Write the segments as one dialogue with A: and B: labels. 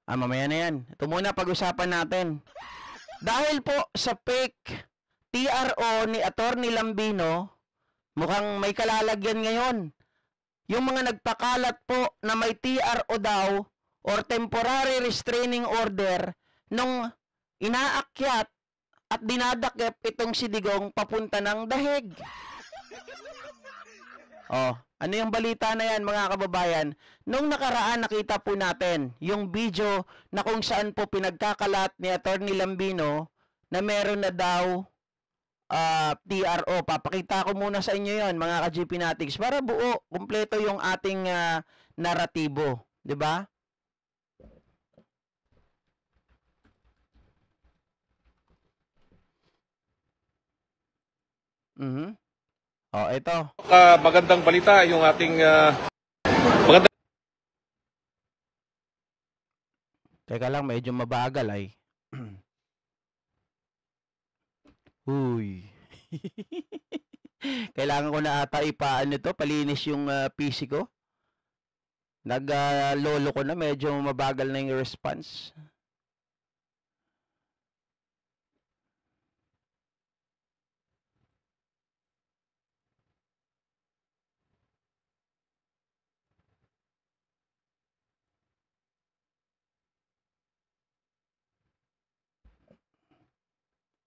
A: Mamaya na yan. Ito muna pag-usapan natin. Dahil po sa fake TRO ni Atty. Lambino, mukhang may kalalagyan ngayon. Yung mga nagpakalat po na may TRO daw or temporary restraining order nung inaakyat at dinadakip itong si Digong papunta ng Daheg. Ano yung balita na yan mga kababayan? Nung nakaraan nakita po natin yung video na kung saan po pinagkakalat ni Atty. Lambino na meron na daw TRO. Papakita ko muna sa inyo yon mga ka-GP Natics para buo, kumpleto yung ating naratibo. 'Di ba? Ito.
B: Magandang balita yung ating magandang.
A: Teka lang, medyo mabagal ay. Uy. Kailangan ko na ata palinis yung PC ko. Lolo ko na, medyo mabagal na yung response.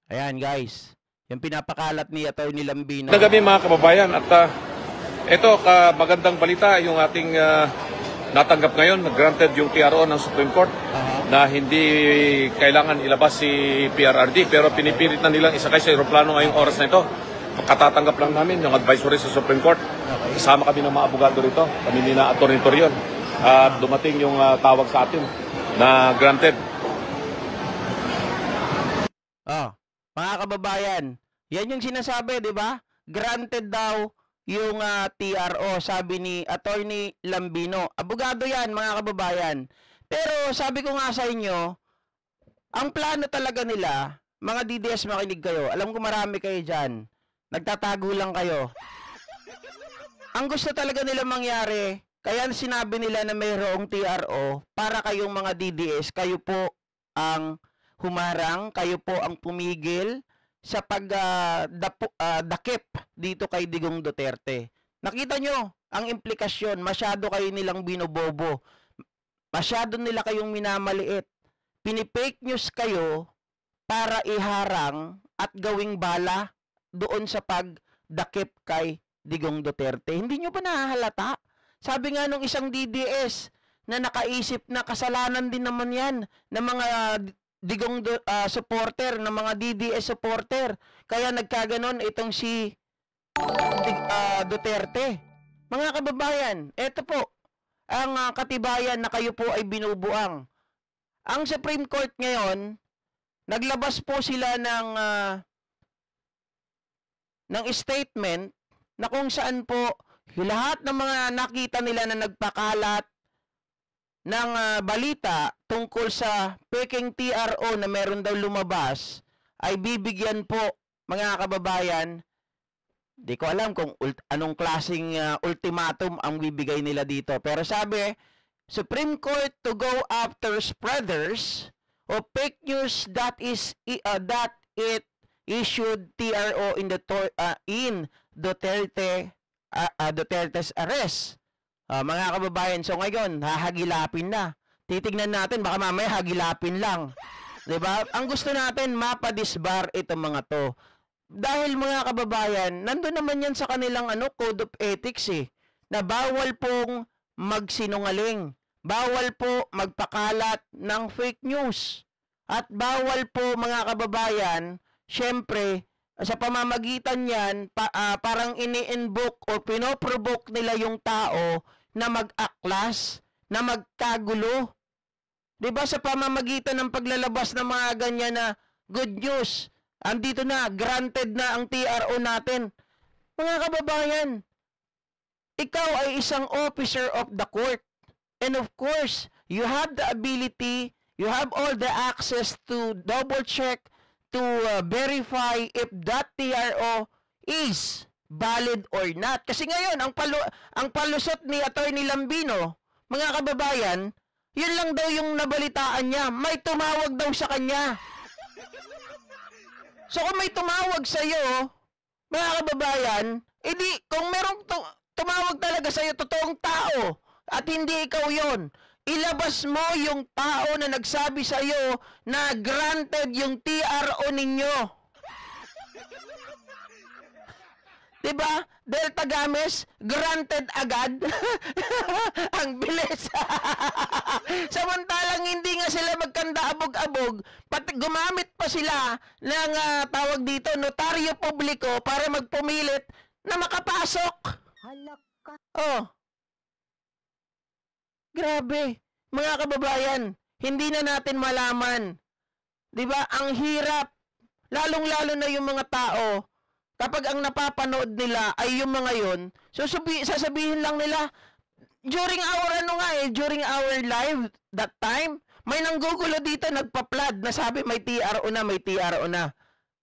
A: Ayan guys, yung pinapakalat ni Atty. Lambino.
B: Magandang gabi mga kababayan at ito magandang balita yung ating natanggap ngayon, granted yung TRO ng Supreme Court na hindi kailangan ilabas si PRRD pero pinipilit na nilang isakay sa aeroplano ngayong oras na ito. Katatanggap lang namin yung advisory sa Supreme Court. Kasama kami ng mga abogado rito, kami ni na Atty. Torion. At dumating yung tawag sa atin na granted.
A: Mga kababayan, yan yung sinasabi, di ba? Granted daw yung TRO, sabi ni Atty. Lambino. Abogado yan, mga kababayan. Pero sabi ko nga sa inyo, ang plano talaga nila, mga DDS makinig kayo, alam ko marami kayo dyan, nagtatago lang kayo. Ang gusto talaga nila mangyari, kaya sinabi nila na mayroong TRO, para kayong mga DDS, kayo po ang humarang, kayo po ang pumigil sa pagdakip dito kay Digong Duterte. Nakita nyo ang implikasyon, masyado kayo nilang binobobo, masyado nila kayong minamaliit, pinipake news kayo para iharang at gawing bala doon sa pagdakip kay Digong Duterte. Hindi nyo ba nahahalata? Sabi nga nung isang DDS na nakaisip na kasalanan din naman yan ng mga Digong supporter, ng mga DDS supporter. Kaya nagkaganon itong si Duterte. Mga kababayan, eto po ang katibayan na kayo po ay binubuang. Ang Supreme Court ngayon, naglabas po sila ng statement na kung saan po lahat ng mga nakita nila na nagpakalat ng balita tungkol sa peking TRO na meron daw lumabas ay bibigyan po mga kababayan. Di ko alam kung anong klaseng ultimatum ang bibigay nila dito. Pero sabi, Supreme Court to go after spreaders of fake news that it issued TRO in Duterte's arrest. Mga kababayan, so ngayon, hahagilapin na. Titignan natin, baka mamaya hagilapin lang. 'Di ba? Ang gusto natin, mapadisbar itong mga to. Dahil mga kababayan, nandun naman yan sa kanilang code of ethics na bawal pong magsinungaling. Bawal po magpakalat ng fake news. At bawal po mga kababayan, syempre, sa pamamagitan yan, parang ini-invoke o pinoprovoke nila yung tao na mag-aklas, na magkagulo. Diba sa pamamagitan ng paglalabas ng mga ganyan na good news, andito na, granted na ang TRO natin. Mga kababayan, ikaw ay isang officer of the court. And of course, you have the ability, you have all the access to double check, to verify if that TRO is valid or not. Kasi ngayon, ang palusot ni Atty. Lambino, mga kababayan, Yun lang daw yung nabalitaan niya. May tumawag daw sa kanya. So kung may tumawag sa iyo, mga kababayan, edi kung merong tumawag talaga sa iyo, totoong tao, at hindi ikaw yon, ilabas mo yung tao na nagsabi sa iyo na granted yung TRO ninyo. Diba? Delta Games, granted agad. Ang bilis. Samantalang hindi nga sila magkanda abog-abog, pati gumamit pa sila ng tawag dito, notaryo publiko para magpumilit na makapasok.
C: Halaka.
A: Oh. Grabe. Mga kababayan, hindi na natin malaman. 'Di ba? Ang hirap. Lalong-lalo na yung mga tao, kapag ang napapanood nila ay yung mga yon, sasabihin lang nila, during our live that time, may nanggugulo dito, nagpa-flood na sabi may TRO na, may TRO na.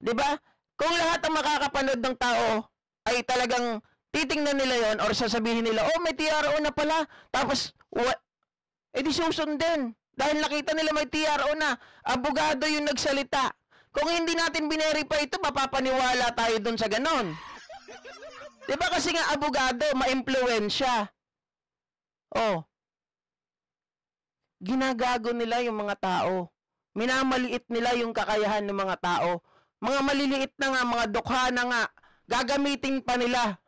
A: 'Di ba? Kung lahat ng makakapanood ng tao ay talagang titingnan nila yon or sasabihin nila, oh, may TRO na pala. Tapos, di susundin. Dahil nakita nila may TRO na. Abogado yung nagsalita. Kung hindi natin binerify ito, mapapaniwala tayo dun sa ganon. Diba kasi nga abogado, ma-impluwensya. Oh. Ginagago nila yung mga tao. Minamaliit nila yung kakayahan ng mga tao. Mga maliliit na nga, mga dukha na nga, gagamitin pa nila.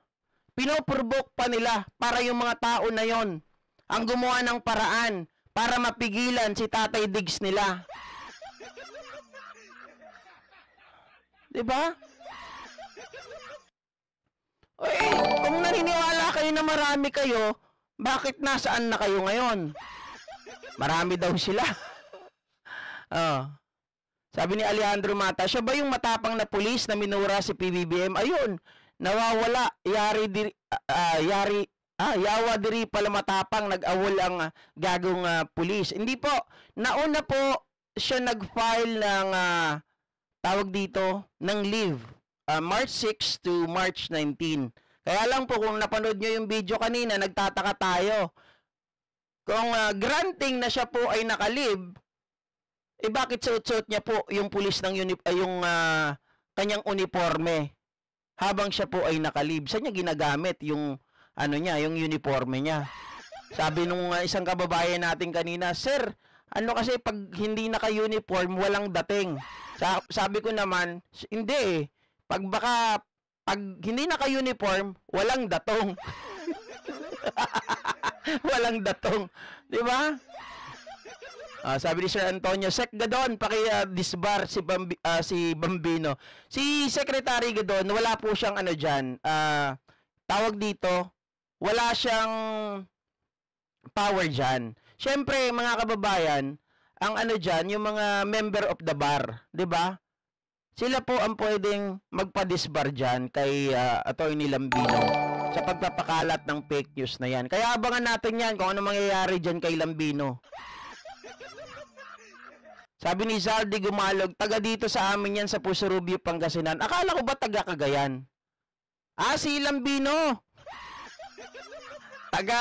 A: Pinoprovoke pa nila para yung mga tao na yon ang gumawa ng paraan para mapigilan si Tatay Diggs nila. Diba? Eh, kung naniniwala kayo na marami kayo, bakit nasaan na kayo ngayon? Marami daw sila. Oh. Sabi ni Alejandro Mata, siya ba yung matapang na pulis na minura si PBBM? Ayun, nawawala. Yawa diri pala matapang, nag-awol ang gagong pulis. Hindi po. Nauna po siya nag-file ng tawag dito, ng leave. March 6 to March 19. Kaya lang po, kung napanood nyo yung video kanina, nagtataka tayo. Kung granting na siya po ay nakalib, eh bakit suot-suot niya po yung pulis ng yung kanyang uniforme habang siya po ay nakalib? Saan niya ginagamit yung yung uniforme niya? Sabi nung isang kababayan natin kanina, sir, kasi pag hindi naka-uniform, walang dating. Sabi ko naman, hindi eh. Pag hindi naka-uniform, walang datong. Walang datong. Di ba? Sabi ni Sir Antonio, Sec Gadon, paki-disbar si Bambino. Si Secretary Gadon, wala po siyang dyan. Tawag dito, wala siyang power dyan. Siyempre, mga kababayan, ang dyan, yung mga member of the bar, 'di ba? Sila po ang pwedeng magpa-disbar dyan kay Attorney Lambino sa pagpapakalat ng fake news na yan. Kaya abangan natin yan kung ano mangyayari dyan kay Lambino. Sabi ni Zaldi Gumalog, taga dito sa amin yan sa Puso Rubio, Pangasinan. Akala ko ba taga Cagayan? Si Lambino. Taga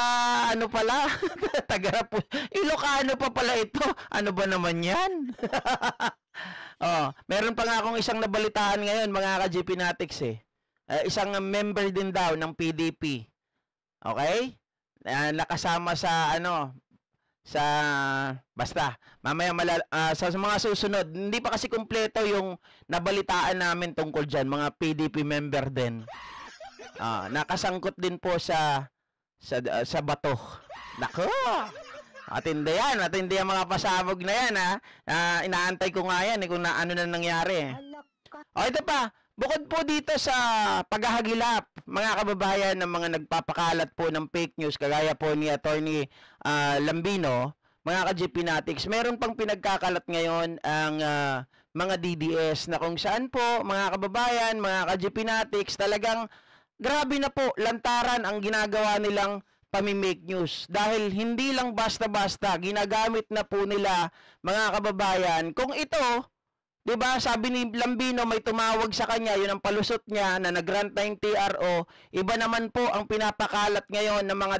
A: pala? Taga Ilocano pa pala ito. Ano ba naman yan? Meron pa nga akong isang nabalitaan ngayon, mga ka-GP Natics eh. Isang member din daw ng PDP. Okay? Nakasama sa basta mamaya sa mga susunod, hindi pa kasi kumpleto yung nabalitaan namin tungkol diyan, mga PDP member din. Nakasangkot din po sa bato. Nako. Matindi yan mga pasabog na yan inaantay ko nga yan kung ano na nangyari. Ito pa, bukod po dito sa paghahagilap, mga kababayan ng mga nagpapakalat po ng fake news, kagaya po ni Attorney Lambino, mga ka-GP Natics, meron pang pinagkakalat ngayon ang mga DDS na kung saan po, mga kababayan, mga ka-GP Natics, talagang grabe na po, lantaran ang ginagawa nilang pami-make news. Dahil hindi lang basta-basta, ginagamit na po nila, mga kababayan, kung ito, 'di ba, sabi ni Lambino may tumawag sa kanya, yun ang palusot niya na nag-grant na yung TRO. Iba naman po ang pinapakalat ngayon ng mga